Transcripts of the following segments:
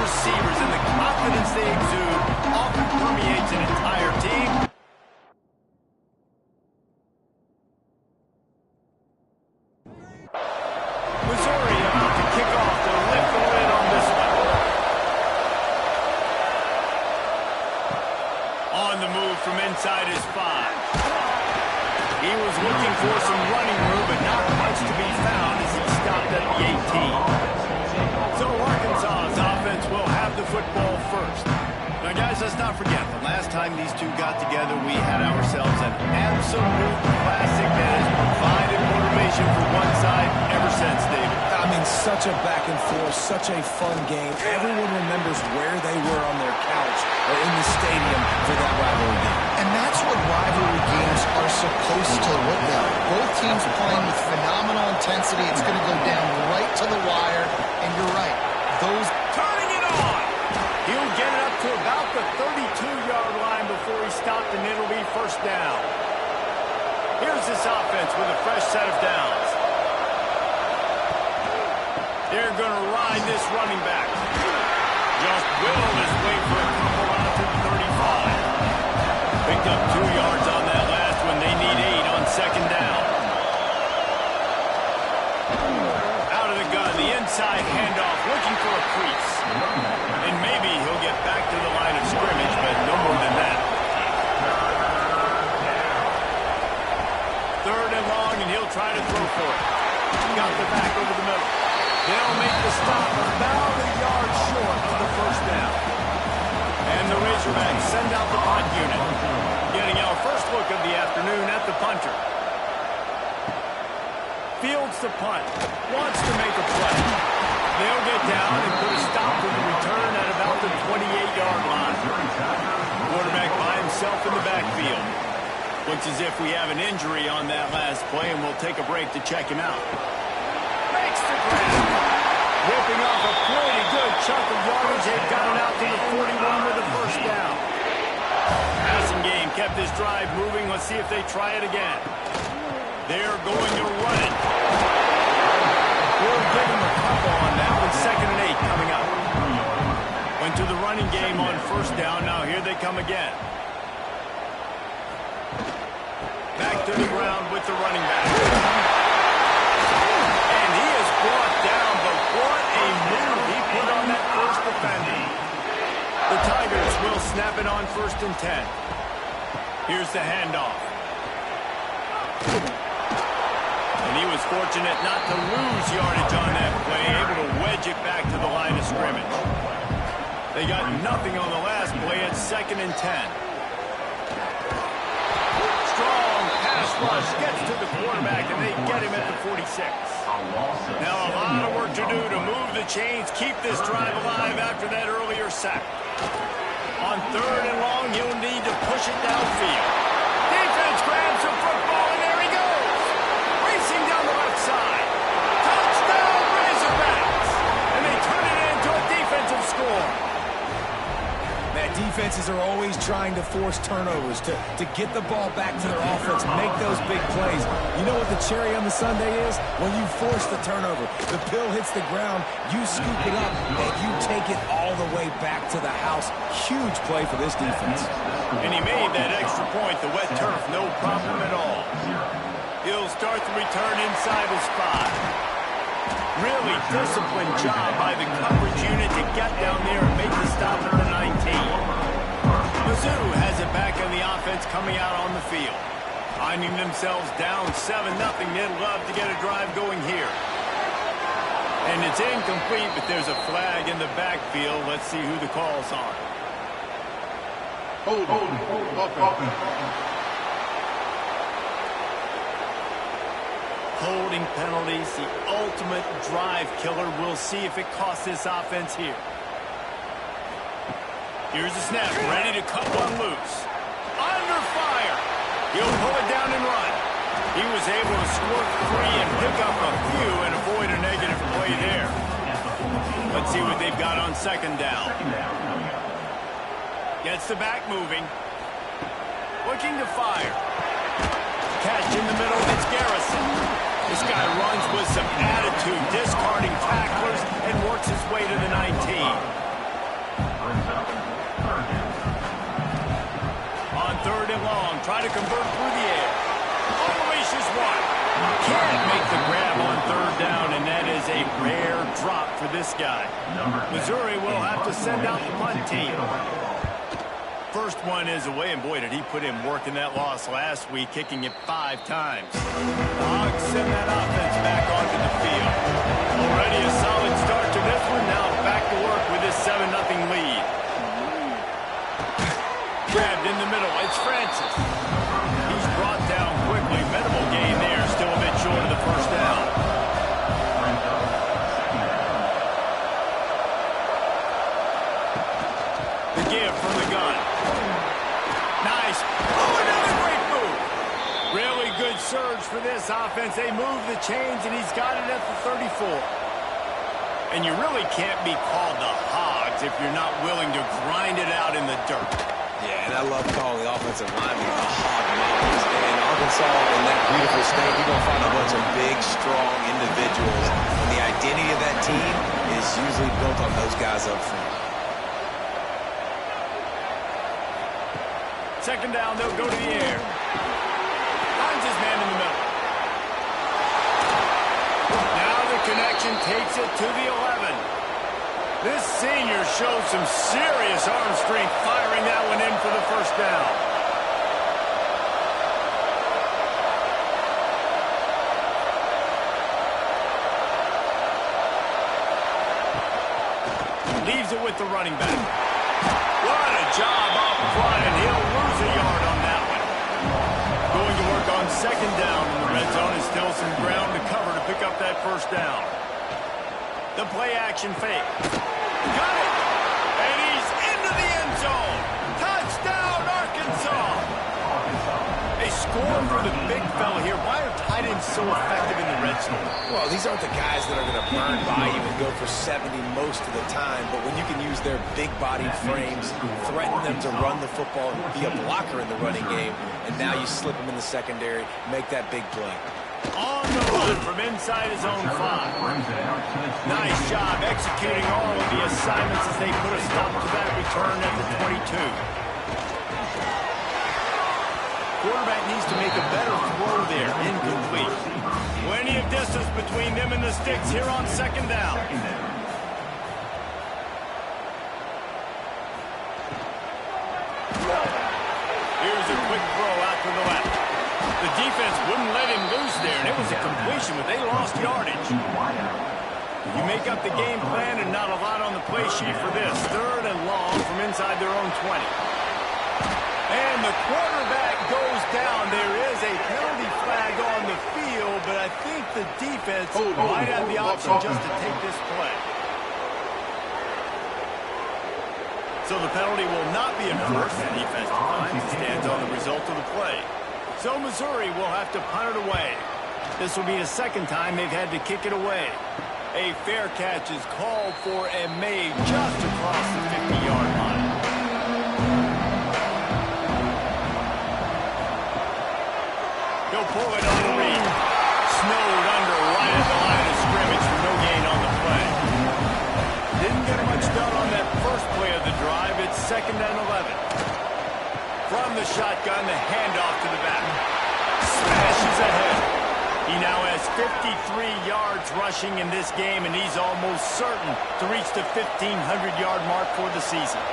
receivers and the confidence they exude often permeates an entire team. Missouri about to kick off to lift the lid on this one. On the move from inside his 5. He was looking for some running room, but not much to be found as he stopped at the 18. So Arkansas's offense will have the football first. Now, guys, let's not forget, the last time these two got together, we had ourselves an absolute classic that has provided motivation for one side ever since, David. I mean, such a back and forth, such a fun game. Everyone remembers where they were on their couch or in the stadium for that rivalry game. And that's what rivalry games are supposed to look like. Both teams playing with phenomenal intensity. It's going to go down right to the wire. And you're right, those... Turning it on! He'll get it up to about the 32-yard line before he stopped, and it'll be first down. Here's this offense with a fresh set of downs. They're going to ride this running back. Just willed his way for a couple out to the 35. Picked up 2 yards on that last one. They need 8 on second down. Out of the gun, the inside handoff, looking for a crease. And maybe he'll get back to the line of scrimmage, but no more than that. 3rd and long, and he'll try to throw for it. Got the back over the middle. They'll make the stop about a yard short of the first down. And the Razorbacks send out the punt unit. Getting our first look of the afternoon at the punter. Fields the punt. Wants to make a play. They'll get down and put a stop to the return at about the 28-yard line. Quarterback by himself in the backfield. Looks as if we have an injury on that last play, and we'll take a break to check him out. Makes the grab. Whipping off a pretty good chunk of yardage. They've got it out to the 41 with the first down. Passing game kept this drive moving. Let's see if they try it again. They're going to run it. We'll give him a couple on that one. 2nd and 8 coming up. Went to the running game on first down. Now here they come again. Back to the ground with the running back. And he is brought down, but what a move he put on that first defender. The Tigers will snap it on 1st and 10. Here's the handoff. And he was fortunate not to lose yardage on that play, able to wedge it back to the line of scrimmage. They got nothing on the last play at 2nd and 10. Strong pass rush gets to the quarterback, and they get him at the 46. Now a lot of work to do to move the chains, keep this drive alive after that earlier sack. On 3rd and long, he'll need to push it downfield. Defense grabs the football, and there he goes. Racing down the left side. Touchdown, Razorbacks! And they turn it into a defensive score. Man, defenses are always trying to force turnovers to get the ball back to their offense, make those big plays. You know what the cherry on the sundae is? When you force the turnover, the pill hits the ground, you scoop it up, and you take it all the way back to the house. Huge play for this defense. And he made that extra point, the wet turf, no problem at all. He'll start the return inside his 5. Really disciplined job by the coverage unit to get down there and make the stop at the 19. Mizzou has it back on the offense coming out on the field. Finding themselves down 7-0, they'd love to get a drive going here. And it's incomplete, but there's a flag in the backfield. Let's see who the call's on. Hold on. Holding penalties, the ultimate drive killer. We'll see if it costs this offense here. Here's the snap, ready to cut one loose. Under fire. He'll pull it down and run. He was able to squirt free and pick up a few and avoid a negative play there. Let's see what they've got on 2nd down. Gets the back moving. Looking to fire. Catch in the middle, it's Garrison. This guy runs with some attitude, discarding tacklers and works his way to the 19. it long. Try to convert through the air. Unleashes one. Can't make the grab on third down, and that is a rare drop for this guy. Missouri will have to send out the punt team. First one is away, and boy, did he put in work in that loss last week, kicking it 5 times. The Hogs send that offense back onto the field. Already a solid start to this one. Now back to work with this 7-0 lead. Grabbed in the middle. It's Francis. He's brought down quickly. Minimal gain there. Still a bit short of the first down. The give from the gun. Nice. Oh, another great move. Really good surge for this offense. They move the chains, and he's got it at the 34. And you really can't be called the Hogs if you're not willing to grind it out in the dirt. Yeah, and I love calling the offensive linemen the Hog Mountains. In Arkansas, in that beautiful state, you're going to find a bunch of big, strong individuals. And the identity of that team is usually built on those guys up front. Second down, they'll go to the air. Finds his man in the middle. Now the connection takes it to the 11. This senior shows some serious arm strength, firing that one in for the first down. Leaves it with the running back. What a job up front, and he'll lose a yard on that one. Going to work on second down in the red zone is still some ground to cover to pick up that first down. The play-action fake. Got it! And he's into the end zone. Touchdown, Arkansas! They score for the big fella here. Why are tight ends so effective in the red zone? Well, these aren't the guys that are going to burn by you and go for 70 most of the time, but when you can use their big-bodied frames, threaten them to run the football and be a blocker in the running game, and now you slip them in the secondary, make that big play. On the run from inside his own 5. Nice job executing all of the assignments as they put a stop to that return at the 22. Quarterback needs to make a better throw there. Incomplete. Plenty of distance between them and the sticks here on second down. Here's a quick throw out to the left. The defense wouldn't let him loose there, and it was a completion, but they lost yardage. You make up the game plan and not a lot on the play sheet for this. Third and long from inside their own 20. And the quarterback goes down. There is a penalty flag on the field, but I think the defense might have the option just to take this play. So the penalty will not be enforced. The defense declines and stands on the result of the play. So Missouri will have to punt it away. This will be the second time they've had to kick it away. A fair catch is called for and made just across the 50-yard line. He'll pull it on the read. Snowed under right at the line of scrimmage for no gain on the play. Didn't get much done on that first play of the drive. It's second and 11. From the shotgun, the handoff to the back. Smashes ahead. He now has 53 yards rushing in this game, and he's almost certain to reach the 1,500-yard mark for the season.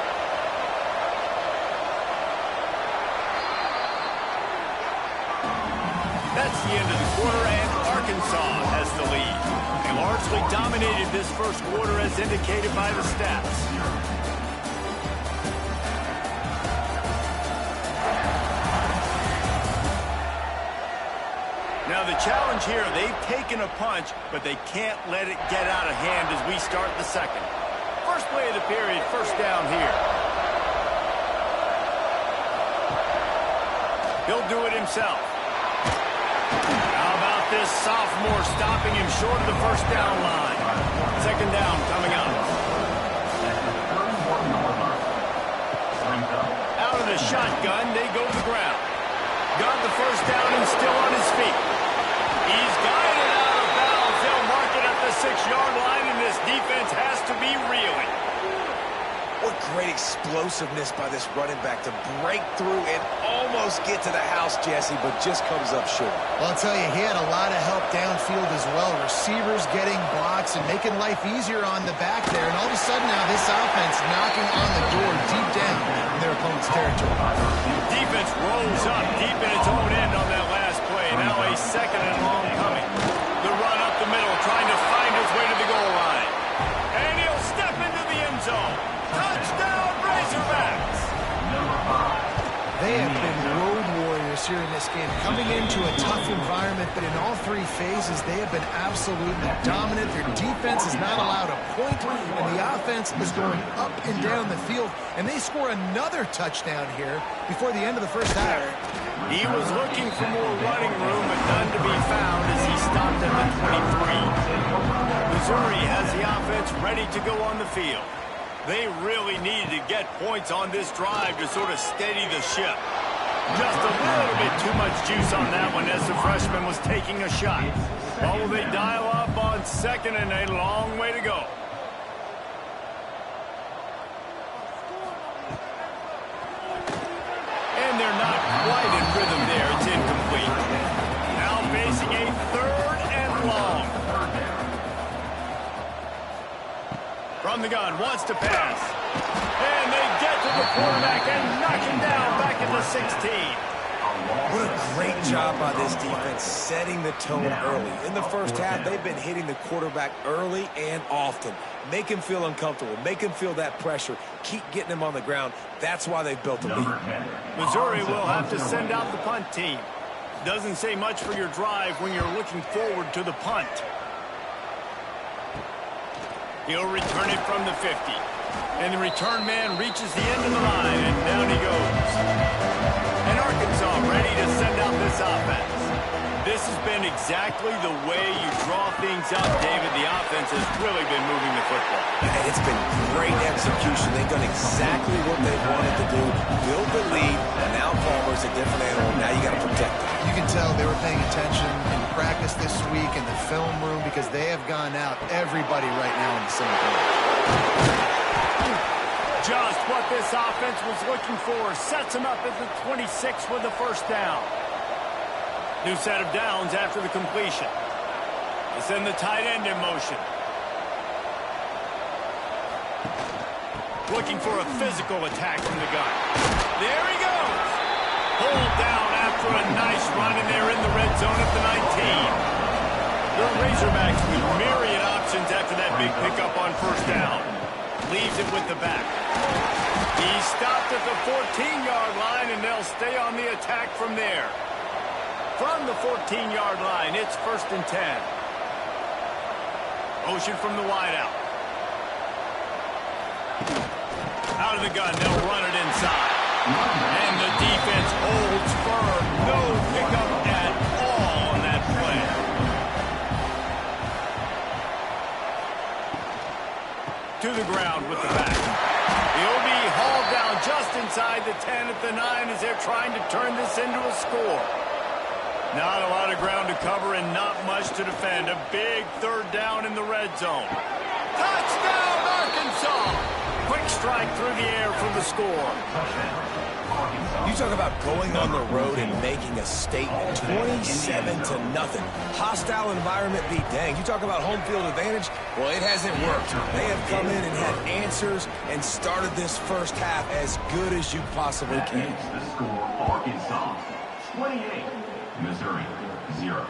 That's the end of the quarter, and Arkansas has the lead. They largely dominated this first quarter as indicated by the stats. Now the challenge here, they've taken a punch, but they can't let it get out of hand as we start the second. First play of the period, first down here. He'll do it himself. How about this sophomore stopping him short of the first down line? Second down coming up. Out of the shotgun, they go to the ground. Got the first down and still on his feet. He's guided out of bounds. They'll mark it at the 6-yard line, and this defense has to be reeling. What great explosiveness by this running back to break through and almost get to the house, Jesse, but just comes up short. Well, I'll tell you, he had a lot of help downfield as well. Receivers getting blocks and making life easier on the back there. And all of a sudden now, this offense knocking on the door deep down in their opponent's territory. Defense rolls up deep in its own end on that last play. Now a second and long coming. The run up the middle, trying to find his way to the goal line. And he'll step into the end zone. Touchdown, Razorbacks! They have been road warriors here in this game, coming into a tough environment, but in all three phases, they have been absolutely dominant. Their defense is not allowed a point, and the offense is going up and down the field, and they score another touchdown here before the end of the first half. He was looking for more running room, but none to be found as he stopped at the 23. Missouri has the offense ready to go on the field. They really needed to get points on this drive to sort of steady the ship. Just a little bit too much juice on that one as the freshman was taking a shot. Or will they dial up on second and a long way to go? And they're not quite in rhythm there. It's incomplete. Now facing a third and long. From the gun, wants to pass. And they get to the quarterback and knock him down back at the 16. What a great job by this defense setting the tone early. In the first half, they've been hitting the quarterback early and often. Make him feel uncomfortable. Make him feel that pressure. Keep getting him on the ground. That's why they've built a lead. Missouri will have to send out the punt team. Doesn't say much for your drive when you're looking forward to the punt. He'll return it from the 50. And the return man reaches the end of the line, and down he goes. And Arkansas ready to send out this offense. This has been exactly the way you draw things up, David. The offense has really been moving the football. And it's been great execution. They've done exactly what they wanted to do. Build the lead, and now Palmer's a different animal. Now you got to protect him. You can tell they were paying attention in practice this week in the film room because they have gone out, everybody right now on the same page. Just what this offense was looking for. Sets him up at the 26 with the first down. New set of downs after the completion. They send the tight end in motion. Looking for a physical attack from the gun. There he goes. Pulled down after a nice run, and they're in the red zone at the 19. The Razorbacks with myriad options after that big pickup on first down. Leaves it with the back. He stopped at the 14-yard line, and they'll stay on the attack from there. From the 14-yard line, it's 1st and 10. Motion from the wideout. Out of the gun, they'll run it inside. And the defense holds firm. No pickup at all on that play. To the ground with the back. He'll be hauled down just inside the 10 at the 9 as they're trying to turn this into a score. Not a lot of ground to cover and not much to defend. A big third down in the red zone. Touchdown, Arkansas! Quick strike through the air for the score. You talk about going on the road and making a statement. 27-0. Hostile environment be dang. You talk about home field advantage. Well, it hasn't worked. They have come in and had answers and started this first half as good as you possibly can. The score, Arkansas 28, Missouri 0.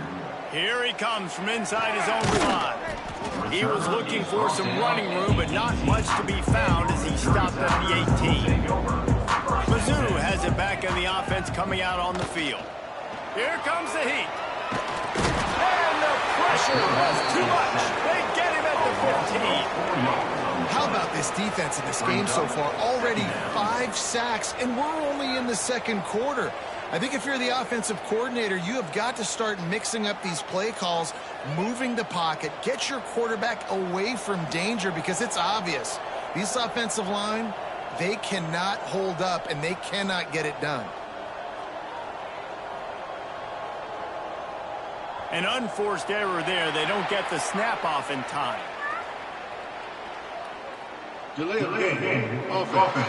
Here he comes from inside his own 5. He was looking for some running room, but not much to be found as he stopped at the 18. Mizzou has it back in the offense coming out on the field. Here comes the heat. And the pressure was too much. They get him at the 15. How about this defense in this game so far? Already 5 sacks, and we're only in the second quarter. I think if you're the offensive coordinator, you have got to start mixing up these play calls, moving the pocket, get your quarterback away from danger because it's obvious. This offensive line, they cannot hold up, and they cannot get it done. An unforced error there. They don't get the snap off in time. Delay of game. Offense.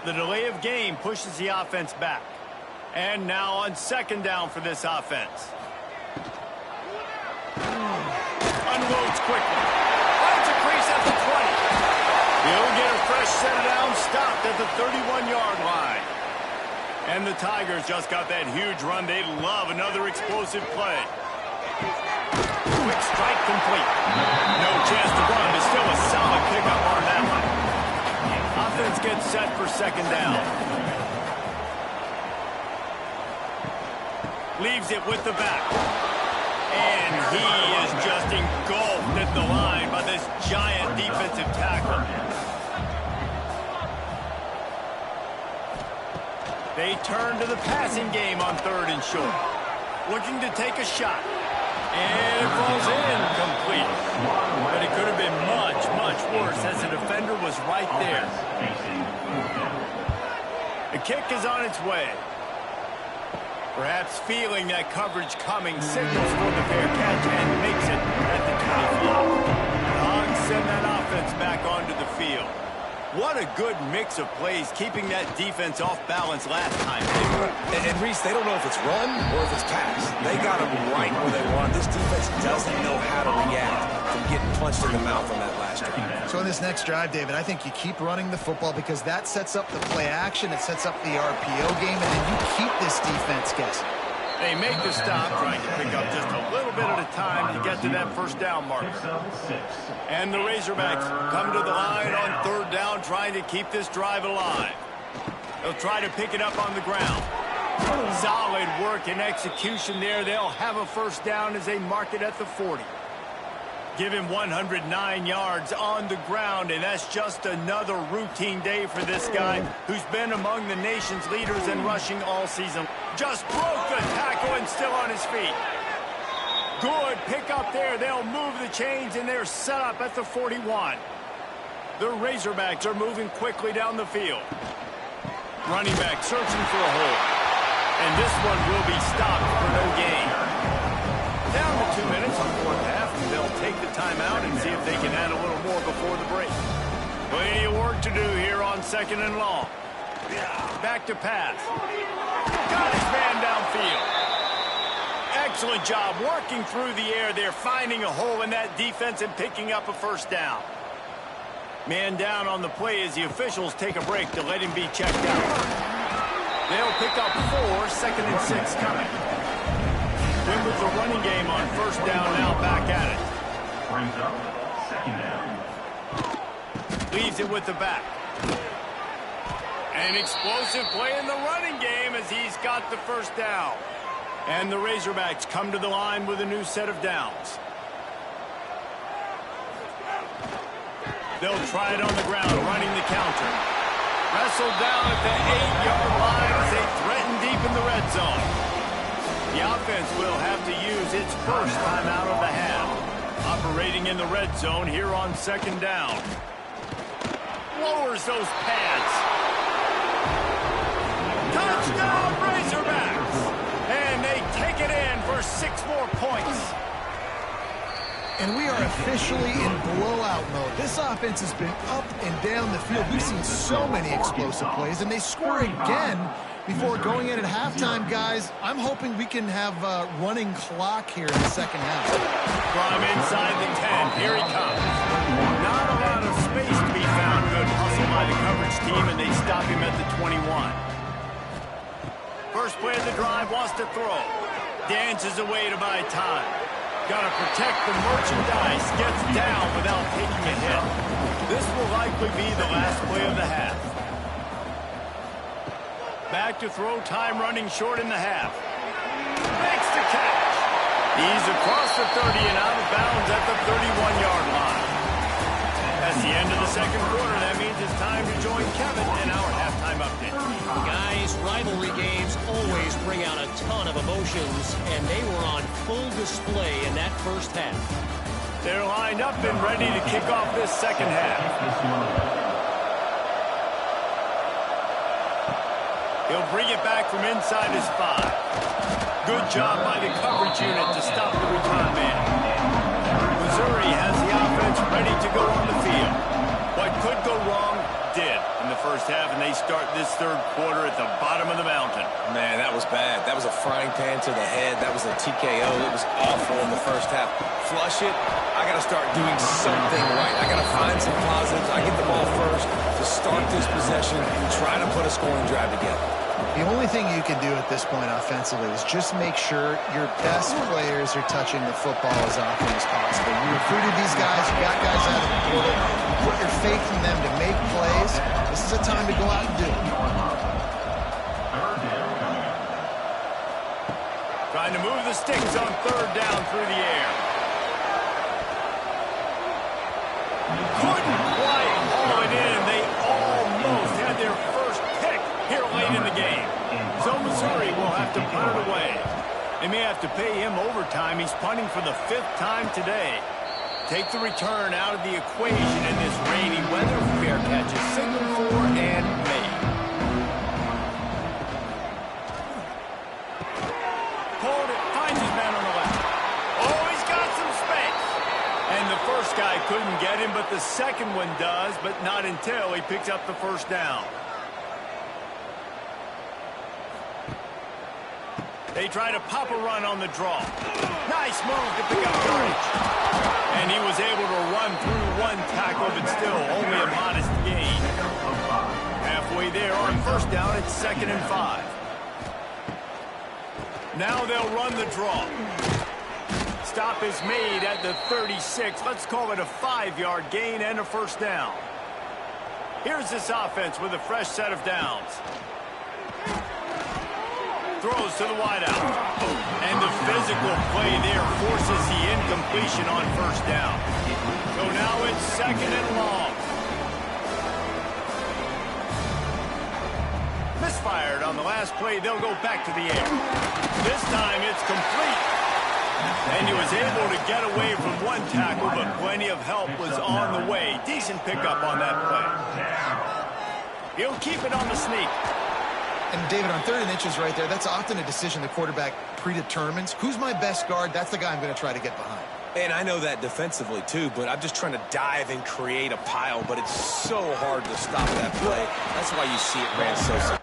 The delay of game pushes the offense back. And now on second down for this offense. Unloads quickly. Finds a crease at the 20. He'll get a fresh set down, stopped at the 31-yard line. And the Tigers just got that huge run. They love another explosive play. Quick strike complete. No chance to run, but still a solid pickup on that one. Offense gets set for second down. Leaves it with the back. And he is just engulfed at the line by this giant defensive tackle. They turn to the passing game on 3rd and short. Looking to take a shot. And it falls incomplete. But it could have been much, much worse as the defender was right there. The kick is on its way. Perhaps feeling that coverage coming, signals for the fair catch and makes it at the 25. Dogs send that offense back onto the field. What a good mix of plays, keeping that defense off balance last time. And Reese, they don't know if it's run or if it's pass. They got them right where they want. This defense doesn't know how to react from getting punched in the mouth on that last drive. So in this next drive, David, I think you keep running the football because that sets up the play action, it sets up the RPO game, and then you keep this defense guessing. They make the stop, trying to pick up just a little bit at a time to get to that first down marker. And the Razorbacks come to the line on 3rd down, trying to keep this drive alive. They'll try to pick it up on the ground. Solid work and execution there. They'll have a first down as they mark it at the 40. Give him 109 yards on the ground, and that's just another routine day for this guy who's been among the nation's leaders in rushing all season. Just broke the tackle and still on his feet. Good pick up there. They'll move the chains, and they're set up at the 41. The Razorbacks are moving quickly down the field. Running back searching for a hole. And this one will be stopped for no gain. Down to 2 minutes on 4th half. They'll take the timeout and see if they can add a little more before the break. Plenty of work to do here on 2nd and long. Back to pass. Got his man downfield. Excellent job working through the air there, finding a hole in that defense and picking up a first down. Man down on the play as the officials take a break to let him be checked out. They'll pick up 4, 2nd and 6 coming. Win with the running game on first down, now back at it. Brings up 2nd down. Leaves it with the back. An explosive play in the running game as he's got the first down. And the Razorbacks come to the line with a new set of downs. They'll try it on the ground, running the counter. Wrestled down at the 8-yard line as they threaten deep in the red zone. The offense will have to use its first timeout of the half. Operating in the red zone here on 2nd down. Lowers those pads. Touchdown, Razorbacks! And they take it in for 6 more points. And we are officially in blowout mode. This offense has been up and down the field. We've seen so many explosive plays, and they score again before going in at halftime, guys. I'm hoping we can have a running clock here in the second half. From inside the 10, here he comes. Not a lot of space to be found. Good hustle by the coverage team, and they stop him at the 21. First play of the drive, wants to throw. Dances away to buy time. Got to protect the merchandise. Gets down without taking a hit. This will likely be the last play of the half. Back to throw, time running short in the half. Makes the catch. He's across the 30 and out of bounds at the 31-yard line. That's the end of the second quarter. That means it's time to join Kevin in our halftime update. Guys, rivalry games always bring out a ton of emotions, and they were on full display in that first half. They're lined up and ready to kick off this second half. He'll bring it back from inside his 5. Good job by the coverage unit to stop the return man. Missouri they start this third quarter at the bottom of the mountain. Man, that was bad. That was a frying pan to the head. That was a TKO. It was awful in the first half. Flush it. I got to start doing something right. I got to find some positives. I get the ball first to start this possession, try to put a scoring drive together. The only thing you can do at this point offensively is just make sure your best players are touching the football as often as possible. You recruited these guys, you got guys out of the portal, you put your faith in them to make plays. This is a time to go out and do it. Trying to move the sticks on third down through the air. Couldn't quite haul it in. They almost had their first pick here late in the game. So Missouri will have to punt it away. They may have to pay him overtime. He's punting for the 5th time today. Take the return out of the equation in this rainy weather. Fair catch is signaled for and made. Hold it. Finds his man on the left. Oh, he's got some space. And the first guy couldn't get him, but the second one does, but not until he picks up the first down. They try to pop a run on the draw. Nice move to pick up yardage. And he was able to run through one tackle, but still only a modest gain. Halfway there on first down, it's 2nd and 5. Now they'll run the draw. Stop is made at the 36. Let's call it a 5-yard gain and a first down. Here's this offense with a fresh set of downs. Throws to the wideout. And the physical play there forces the incompletion on first down. So now it's 2nd and long. Misfired on the last play. They'll go back to the air. This time it's complete. And he was able to get away from one tackle, but plenty of help was on the way. Decent pickup on that play. He'll keep it on the sneak. And David, on 3rd and inches right there, that's often a decision the quarterback predetermines. Who's my best guard? That's the guy I'm going to try to get behind. And I know that defensively, too, but I'm just trying to dive and create a pile, but it's so hard to stop that play. That's why you see it ran so.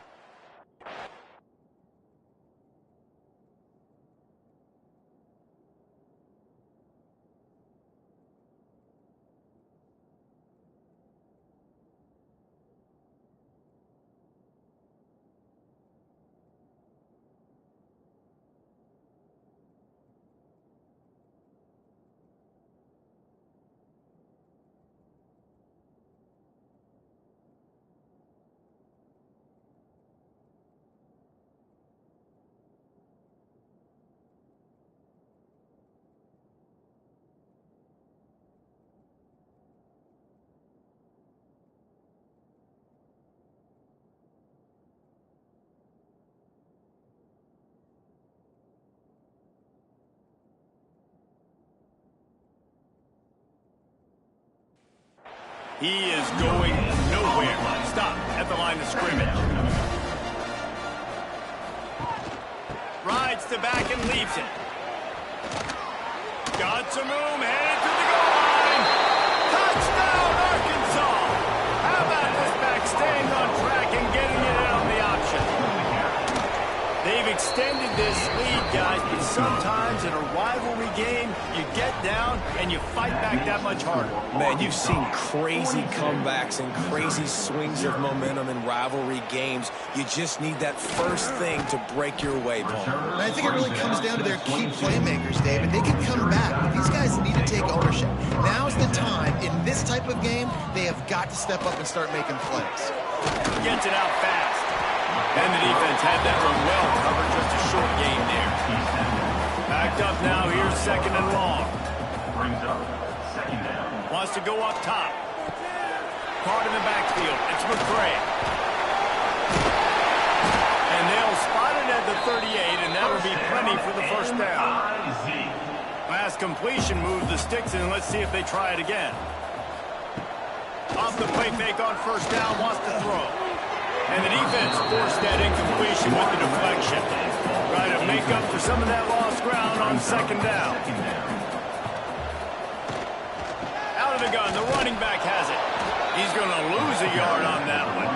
He is going nowhere. Stop at the line of scrimmage. Rides the back and leaves it. Got some room, headed to the goal line. Touchdown, Arkansas. How about this back staying on track and getting it in on the option? They've extended this lead, guys, but sometimes in a rivalry game, you get down and you fight back that much harder. Man, you've seen crazy comebacks and crazy swings of momentum in rivalry games. You just need that first thing to break your way, Paul. And I think it really comes down to their key playmakers, David. They can come back, but these guys need to take ownership. Now's the time. In this type of game, they have got to step up and start making plays. Gets it out fast. And the defense had that one well covered. Just a short game there. Backed up now. Here's 2nd and long. Brings up 2nd down. Wants to go up top. Caught in the backfield. It's McCray. And they'll spot it at the 38, and that'll be plenty for the first down. Last completion moved the sticks, and let's see if they try it again. Off the play fake on first down, wants to throw. And the defense forced that incompletion with the deflection. Try to make up for some of that lost ground on 2nd down. Out of the gun, the running back has it. He's going to lose a yard on that one.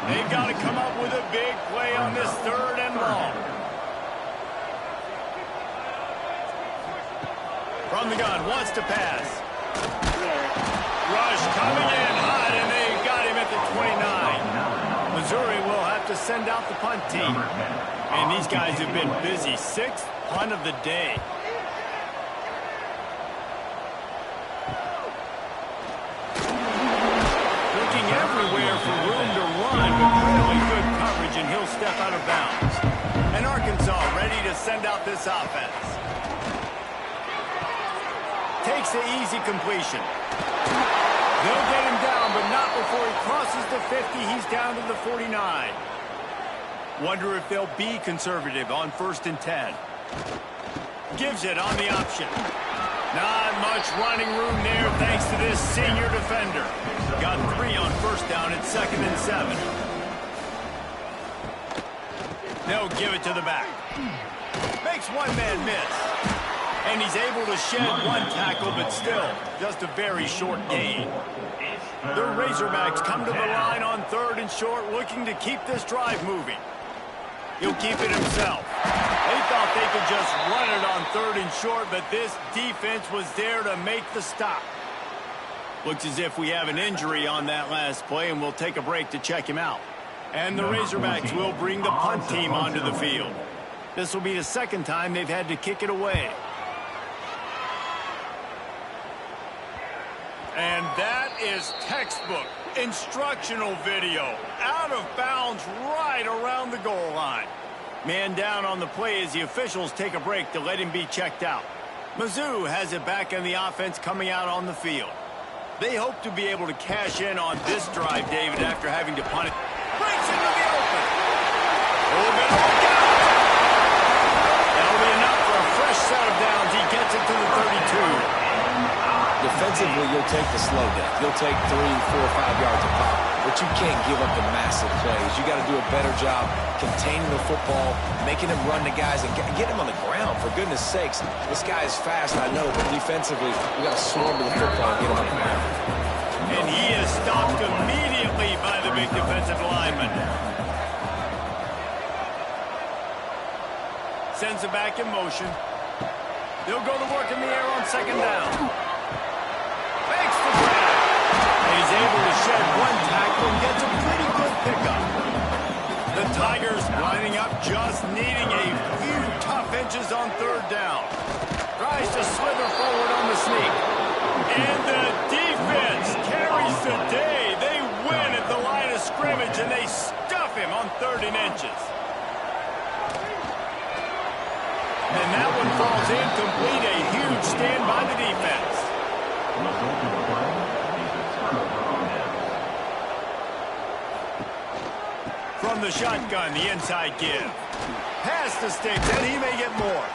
They've got to come up with a big play on this 3rd and long. From the gun, wants to pass. Rush coming in hot, and they got him at the 29. Missouri will have to send out the punt team. And these guys have been busy. 6th punt of the day. Looking everywhere for room to run, but really good coverage, and he'll step out of bounds. And Arkansas ready to send out this offense. Takes the easy completion. They'll get him down, but not before he crosses the 50. He's down to the 49. Wonder if they'll be conservative on 1st and 10. Gives it on the option. Not much running room there thanks to this senior defender. Got 3 on 1st down at 2nd and 7. They'll give it to the back. Makes one man miss. And he's able to shed 1 tackle, but still, just a very short gain. The Razorbacks come to the line on 3rd and short, looking to keep this drive moving. He'll keep it himself. They thought they could just run it on 3rd and short, but this defense was there to make the stop. Looks as if we have an injury on that last play, and we'll take a break to check him out. And the Razorbacks will bring the punt team onto the field. This will be the 2nd time they've had to kick it away. And that is textbook instructional video. Out of bounds right around the goal line. Man down on the play as the officials take a break to let him be checked out. Mizzou has it back in the offense coming out on the field. They hope to be able to cash in on this drive, David, after having to punt it. Breaks into the open. Oh, that'll be enough for a fresh set of downs. He gets it to the 32. Defensively, you'll take the slow down. You'll take 3, 4, 5 yards a pop, but you can't give up the massive plays. You got to do a better job containing the football, making him run to guys, and get him on the ground. For goodness sakes, this guy is fast, I know, but defensively, we got to swarm to the football and get him on the ground. And he is stopped immediately by the big defensive lineman. Sends it back in motion. They'll go to work in the air on 2nd down. Makes the grab. And he's able to shed 1 tackle and gets a pretty good pickup. The Tigers lining up, just needing a few tough inches on 3rd down. Tries to slither forward on the sneak. And the defense carries the day. They win at the line of scrimmage, and they stuff him on 3rd and inches. And that one falls incomplete. A huge stand by the defense. From the shotgun, the inside give. Past the sticks, and he may get more.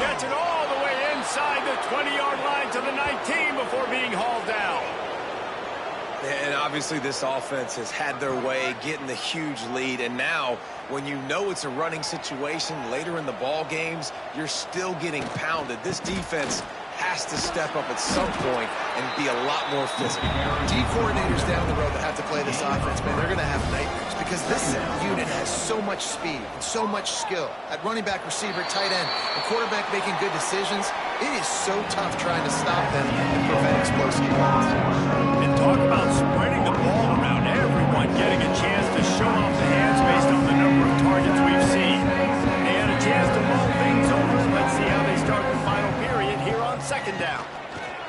Gets it all the way inside the 20-yard line to the 19 before being hauled down. And obviously this offense has had their way, getting the huge lead. And now, when you know it's a running situation later in the ball games, you're still getting pounded. This defense has to step up at some point and be a lot more physical. D coordinators down the road that have to play this offense, man, they're going to have nightmares because this unit has so much speed and so much skill. At running back, receiver, tight end, the quarterback making good decisions. It is so tough trying to stop them and prevent explosive runs. And talk about spreading the ball around. Everyone getting a chance to show off the hands based on the number of targets we've seen. They had a chance to mull things over. Let's see how they start the final period here on 2nd down.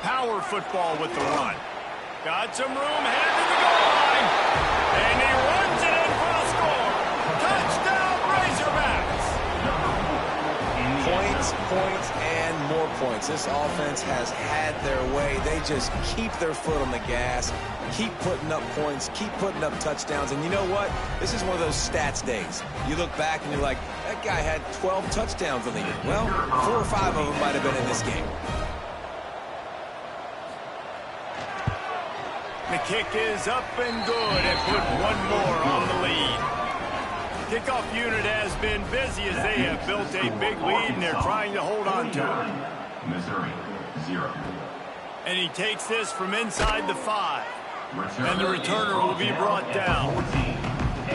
Power football with the run. Got some room, headed to the goal line. And he runs it in for the score. Touchdown, Razorbacks. Points, and more points. This offense has had their way. They just keep their foot on the gas, keep putting up points, keep putting up touchdowns. And you know what? This is one of those stats days. You look back and you're like, that guy had 12 touchdowns on the year. Well, 4 or 5 of them might have been in this game. The kick is up and good, and put one more on the lead. Kickoff unit has been busy as they have built a big lead, and they're trying to hold on to it. Missouri, 0. And he takes this from inside the 5. And the returner will be brought down.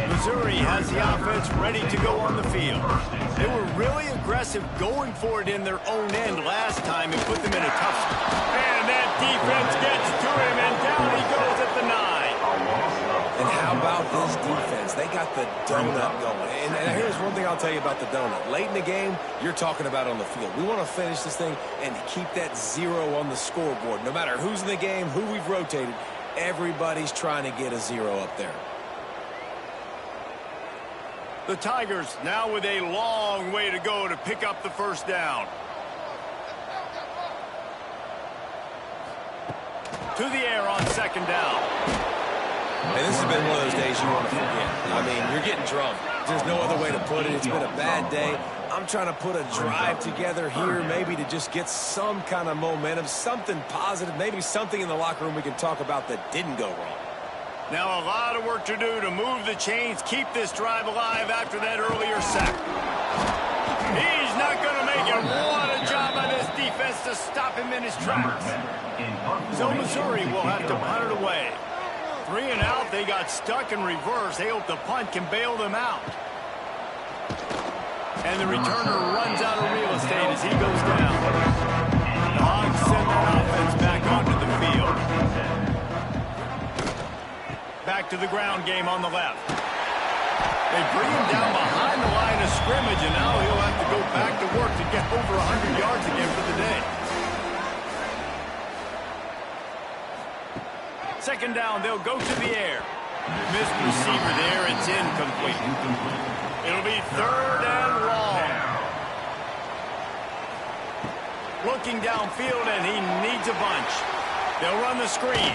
Missouri has the offense ready to go on the field. They were really aggressive going for it in their own end last time and put them in a tough spot. And that defense gets to him, and down he goes at the 9. And how about this defense? They got the donut going. And here's one thing I'll tell you about the donut. Late in the game, you're talking about on the field. We want to finish this thing and keep that 0 on the scoreboard. No matter who's in the game, who we've rotated, everybody's trying to get a 0 up there. The Tigers now with a long way to go to pick up the first down. To the air on second down. Hey, this has been one of those days you want to forget. I mean, you're getting drunk. There's no other way to put it. It's been a bad day. I'm trying to put a drive together here, maybe to just get some kind of momentum, something positive, maybe something in the locker room we can talk about that didn't go wrong. Now a lot of work to do to move the chains, keep this drive alive after that earlier sack. He's not going to make it. What a job by this defense to stop him in his tracks. So Missouri will have to punt it away. 3 and out, they got stuck in reverse. They hope the punt can bail them out. And the returner runs out of real estate as he goes down. The Hogs send that offense back onto the field. Back to the ground game on the left. They bring him down behind the line of scrimmage, and now he'll have to go back to work to get over 100 yards again for the day. Second down, they'll go to the air. Missed receiver there, it's incomplete. It'll be 3rd and long. Looking downfield, and he needs a bunch. They'll run the screen.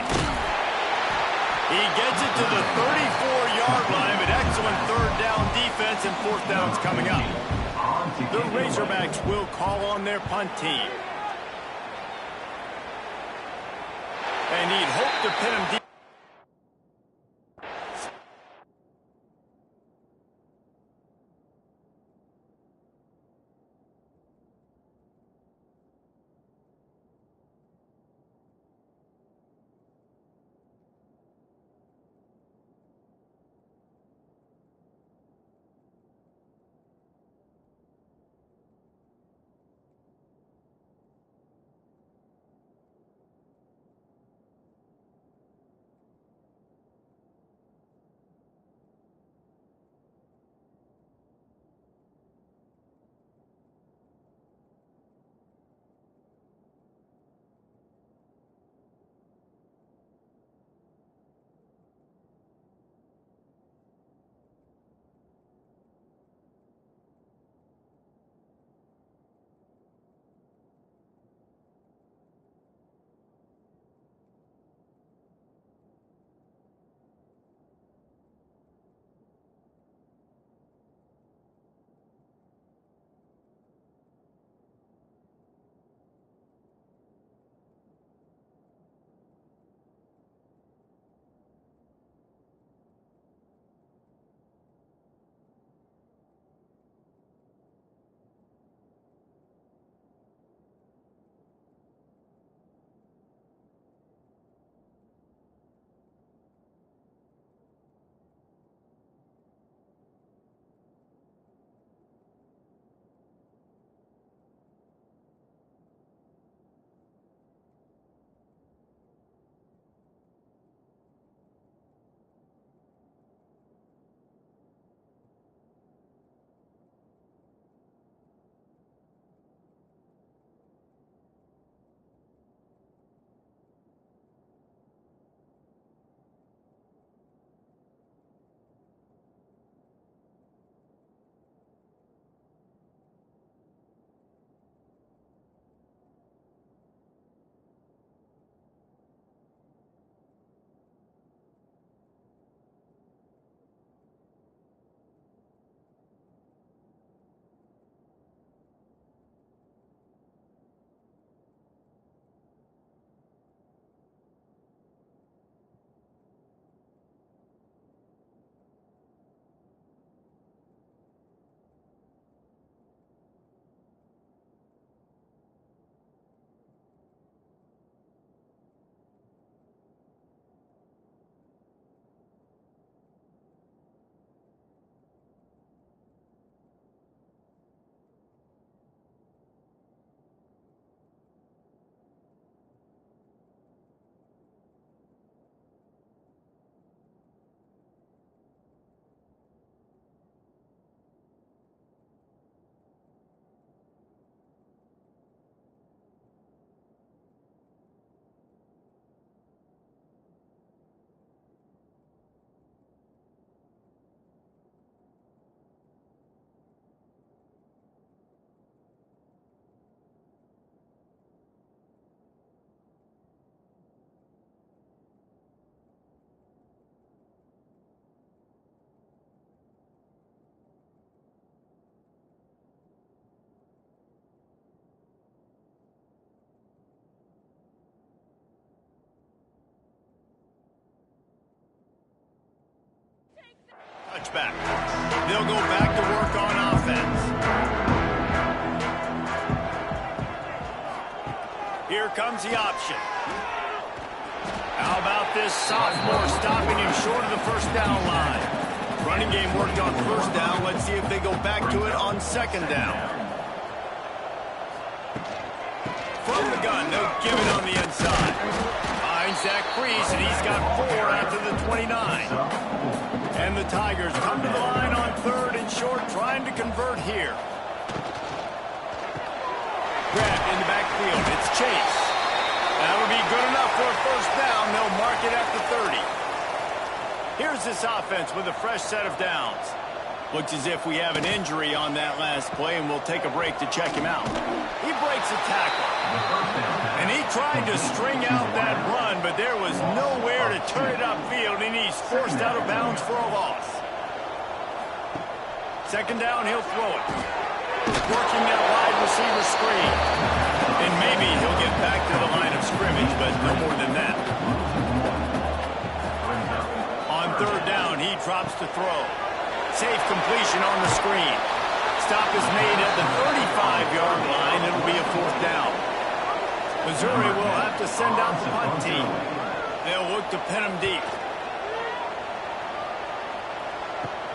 He gets it to the 34-yard line, but excellent 3rd down defense, and 4th down's coming up. The Razorbacks will call on their punt team. And he'd hope to pin him deep. back. They'll go back to work on offense. Here comes the option. How about this sophomore stopping him short of the first down line? Running game worked on first down. Let's see if they go back to it on second down. From the gun, they'll give it on the inside. Finds Zach Freeze, and he's got 4 after the 29. And the Tigers come to the line on third and short, trying to convert here. Grabbed in the backfield. It's Chase. That'll be good enough for a first down. They'll mark it at the 30. Here's this offense with a fresh set of downs. Looks as if we have an injury on that last play, and we'll take a break to check him out. He breaks a tackle. And he tried to string out that run, but there was nowhere to turn it upfield, and he's forced out of bounds for a loss. Second down, he'll throw it. Working that wide receiver screen. And maybe he'll get back to the line of scrimmage, but no more than that. On third down, he drops to throw. Safe completion on the screen. Stop is made at the 35-yard line. It'll be a fourth down. Missouri will have to send out the punt team. They'll look to pin him deep.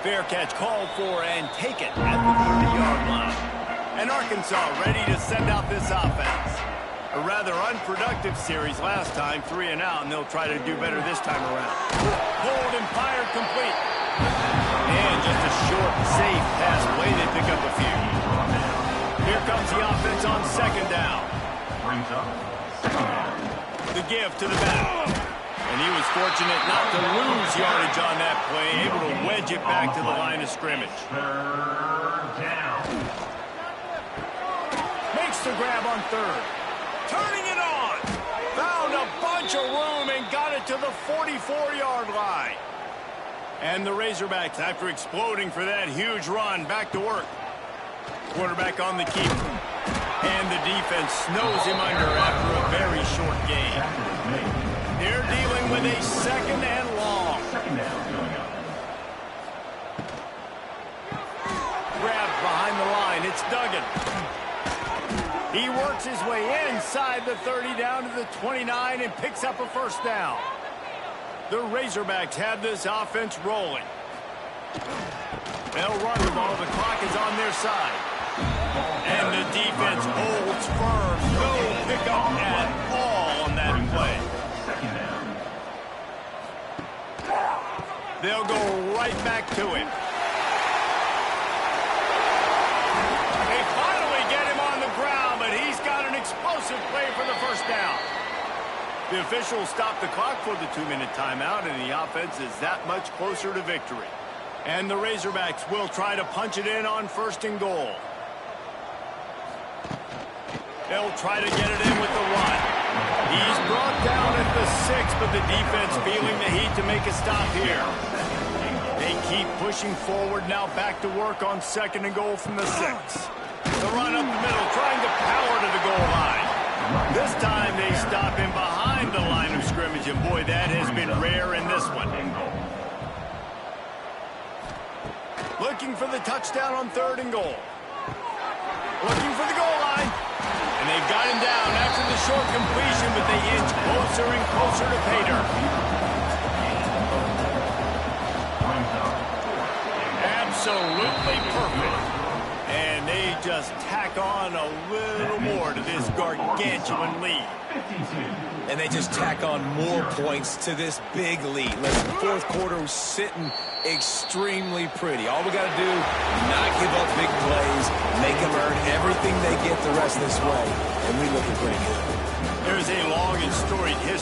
Fair catch called for and taken at the 30-yard line. And Arkansas ready to send out this offense. A rather unproductive series last time, 3 and out, and they'll try to do better this time around. Hold and fired complete. And just a short, safe pass play. They pick up a few. Here comes the offense on second down. The give to the back. And he was fortunate not to lose yardage on that play, able to wedge it back to the line of scrimmage. Makes the grab on third. Turning it on. Found a bunch of room and got it to the 44-yard line. And the Razorbacks, after exploding for that huge run, back to work. Quarterback on the keeper. And the defense snows him under after a very short game. They're dealing with a second and long. Grabbed behind the line. It's Duggan. He works his way inside the 30 down to the 29 and picks up a first down. The Razorbacks have this offense rolling. They'll run the ball. The clock is on their side. And the defense holds firm. No pickup at all on that play. They'll go right back to him. They finally get him on the ground, but he's got an explosive play for the first down. The officials stop the clock for the 2-minute timeout, and the offense is that much closer to victory. And the Razorbacks will try to punch it in on first and goal. They'll try to get it in with the run. He's brought down at the 6, but the defense feeling the heat to make a stop here. They keep pushing forward, now back to work on second and goal from the 6. The run up the middle, trying to power to the goal line. This time they stop him behind the line of scrimmage, and boy, that has been rare in this one. Looking for the touchdown on third and goal. Looking for the goal line. And they've got him down after the short completion, but they inch closer and closer to pay dirt. Absolutely perfect. And they just tack on a little more to this gargantuan lead. And they just tack on more points to this big lead. Listen, fourth quarter was sitting extremely pretty. All we got to do, not give up big plays, make them earn everything they get the rest of this way, and we looking pretty good. There's a long and storied history.